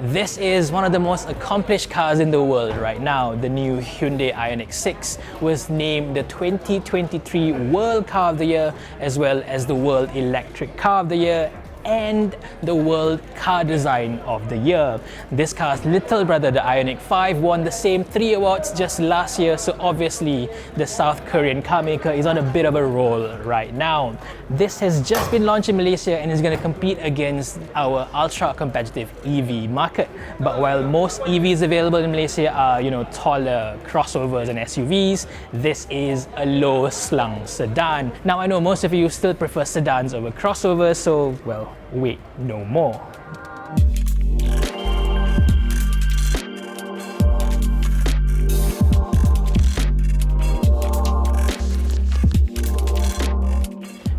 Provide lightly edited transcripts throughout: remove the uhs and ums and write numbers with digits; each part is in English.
This is one of the most accomplished cars in the world right now. The new Hyundai Ioniq 6 was named the 2023 World Car of the Year, as well as the World Electric Car of the Year and the World Car Design of the Year. This car's little brother, the Ioniq 5, won the same 3 awards just last year, so obviously the South Korean car maker is on a bit of a roll right now. This has just been launched in Malaysia and is going to compete against our ultra-competitive EV market. But while most EVs available in Malaysia are, taller crossovers and SUVs, this is a low-slung sedan. Now I know most of you still prefer sedans over crossovers, so well, wait no more.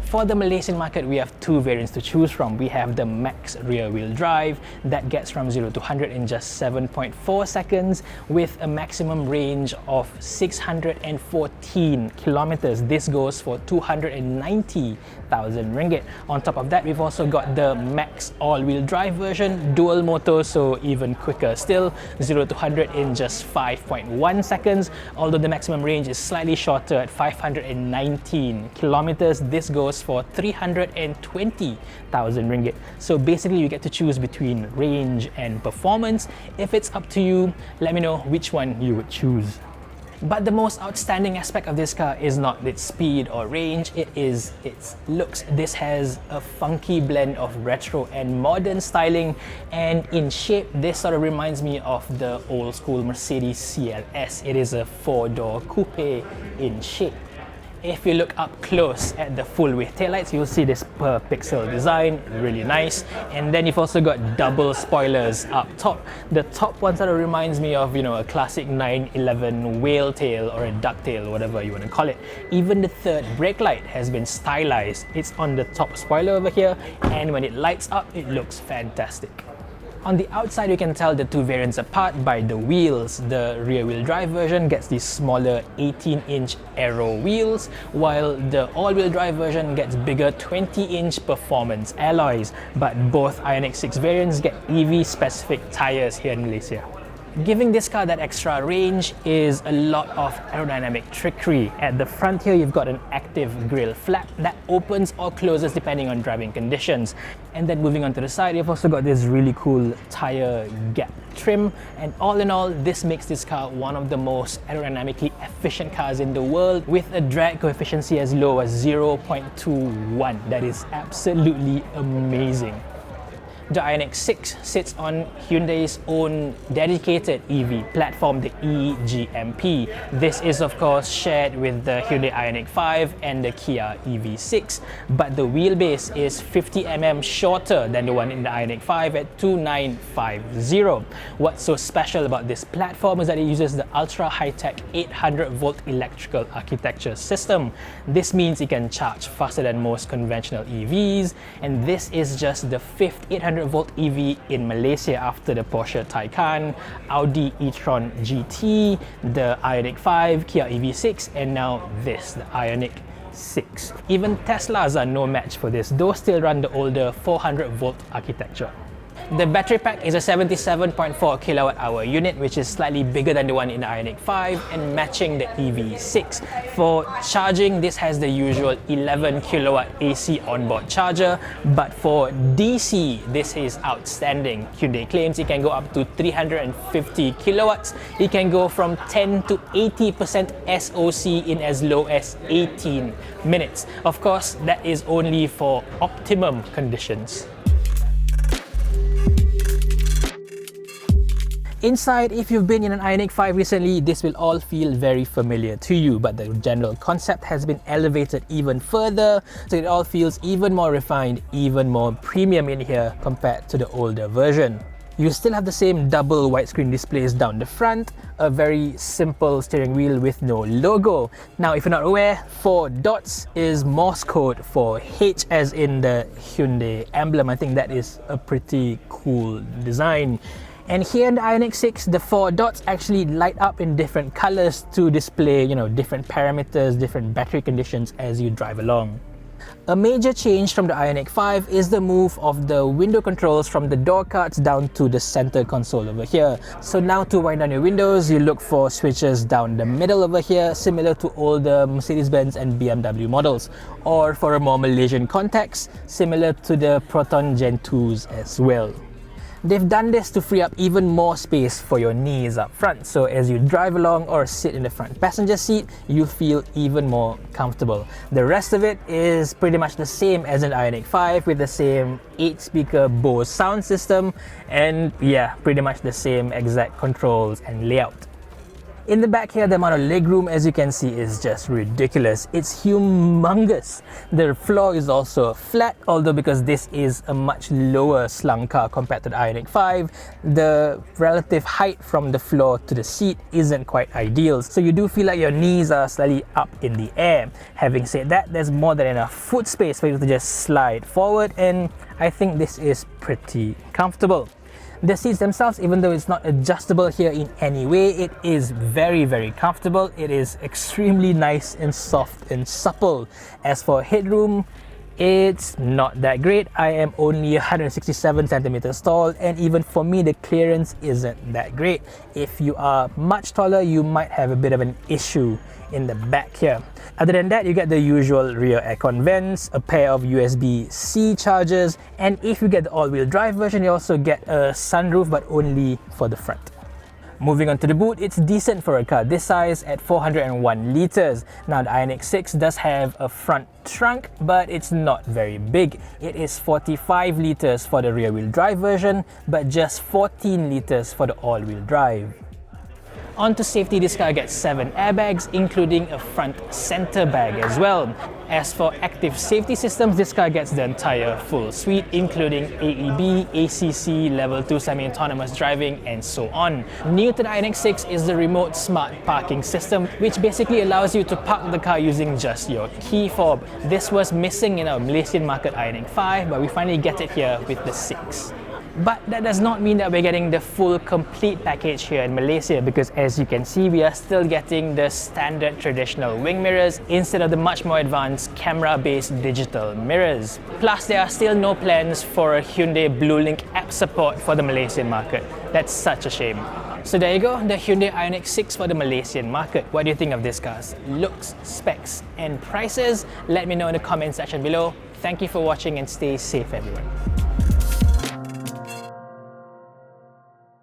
For the Malaysian market, we have 2 variants to choose from. We have the Max rear-wheel drive that gets from 0 to 100 in just 7.4 seconds with a maximum range of 614 kilometers. This goes for 290,000 ringgit. On top of that, we've also got the Max all-wheel drive version, dual motor, so even quicker still, 0 to 100 in just 5.1 seconds. Although the maximum range is slightly shorter at 519 kilometers, this goes for 320,000 ringgit. So basically you get to choose between range and performance. If it's up to you, let me know which one you would choose. But the most outstanding aspect of this car is not its speed or range, it is its looks. This has a funky blend of retro and modern styling, and in shape this sort of reminds me of the old school Mercedes CLS. It is a 4-door coupe in shape. If you look up close at the full width taillights, you'll see this per pixel design, really nice. And then you've also got double spoilers up top. The top one sort of reminds me of, a classic 911 whale tail or a ducktail, whatever you want to call it. Even the third brake light has been stylized. It's on the top spoiler over here, and when it lights up, it looks fantastic. On the outside, you can tell the 2 variants apart by the wheels. The rear-wheel drive version gets these smaller 18-inch aero wheels, while the all-wheel drive version gets bigger 20-inch performance alloys. But both Ioniq 6 variants get EV-specific tires here in Malaysia. Giving this car that extra range is a lot of aerodynamic trickery. At the front here, you've got an active grille flap that opens or closes depending on driving conditions. And then moving on to the side, you've also got this really cool tire gap trim. And all in all, this makes this car one of the most aerodynamically efficient cars in the world, with a drag coefficient as low as 0.21. That is absolutely amazing. The Ioniq 6 sits on Hyundai's own dedicated EV platform, the E-GMP. This is of course shared with the Hyundai Ioniq 5 and the Kia EV6, but the wheelbase is 50mm shorter than the one in the Ioniq 5 at 2950. What's so special about this platform is that it uses the ultra high-tech 800-volt electrical architecture system. This means it can charge faster than most conventional EVs, and this is just the 5th 800-volt EV in Malaysia after the Porsche Taycan, Audi e-tron GT, the Ioniq 5, Kia EV6, and now this, the Ioniq 6. Even Teslas are no match for this, though still run the older 400-volt architecture. The battery pack is a 77.4 kilowatt-hour unit, which is slightly bigger than the one in the Ioniq 5 and matching the EV6. For charging, this has the usual 11 kilowatt AC onboard charger, but for DC, this is outstanding. Hyundai claims it can go up to 350 kilowatts. It can go from 10 to 80% SOC in as low as 18 minutes. Of course, that is only for optimum conditions. Inside, if you've been in an Ioniq 5 recently, this will all feel very familiar to you, but the general concept has been elevated even further, so it all feels even more refined, even more premium in here compared to the older version. You still have the same double widescreen displays down the front, a very simple steering wheel with no logo. Now, if you're not aware, 4 dots is Morse code for H as in the Hyundai emblem. I think that is a pretty cool design. And here in the Ioniq 6, the 4 dots actually light up in different colors to display, different parameters, different battery conditions as you drive along. A major change from the Ioniq 5 is the move of the window controls from the door cards down to the center console over here. So now to wind down your windows, you look for switches down the middle over here, similar to older Mercedes-Benz and BMW models. Or for a more Malaysian context, similar to the Proton Gen 2s as well. They've done this to free up even more space for your knees up front, so as you drive along or sit in the front passenger seat, you feel even more comfortable. The rest of it is pretty much the same as an Ioniq 5 with the same 8-speaker Bose sound system and yeah, pretty much the same exact controls and layout. In the back here, the amount of legroom, as you can see, is just ridiculous. It's humongous. The floor is also flat, although because this is a much lower slung car compared to the Ioniq 5, the relative height from the floor to the seat isn't quite ideal. So you do feel like your knees are slightly up in the air. Having said that, there's more than enough foot space for you to just slide forward, and I think this is pretty comfortable. The seats themselves, even though it's not adjustable here in any way, it is very, very comfortable. It is extremely nice and soft and supple. As for headroom, it's not that great. I am only 167 centimeters tall, and even for me, the clearance isn't that great. If you are much taller, you might have a bit of an issue in the back here. Other than that, you get the usual rear aircon vents, a pair of USB-C chargers, and if you get the all-wheel drive version, you also get a sunroof, but only for the front. Moving on to the boot, it's decent for a car this size at 401 litres. Now the Ioniq 6 does have a front trunk, but it's not very big. It is 45 litres for the rear-wheel drive version, but just 14 litres for the all-wheel drive. On to safety, this car gets 7 airbags, including a front center bag as well. As for active safety systems, this car gets the entire full suite, including AEB, ACC, Level 2 semi-autonomous driving, and so on. New to the Ioniq 6 is the remote smart parking system, which basically allows you to park the car using just your key fob. This was missing in our Malaysian market Ioniq 5, but we finally get it here with the 6. But that does not mean that we're getting the full complete package here in Malaysia, because as you can see, we are still getting the standard traditional wing mirrors instead of the much more advanced camera-based digital mirrors. Plus, there are still no plans for a Hyundai BlueLink app support for the Malaysian market. That's such a shame. So there you go, the Hyundai Ioniq 6 for the Malaysian market. What do you think of this car's looks, specs, and prices? Let me know in the comment section below. Thank you for watching and stay safe, everyone.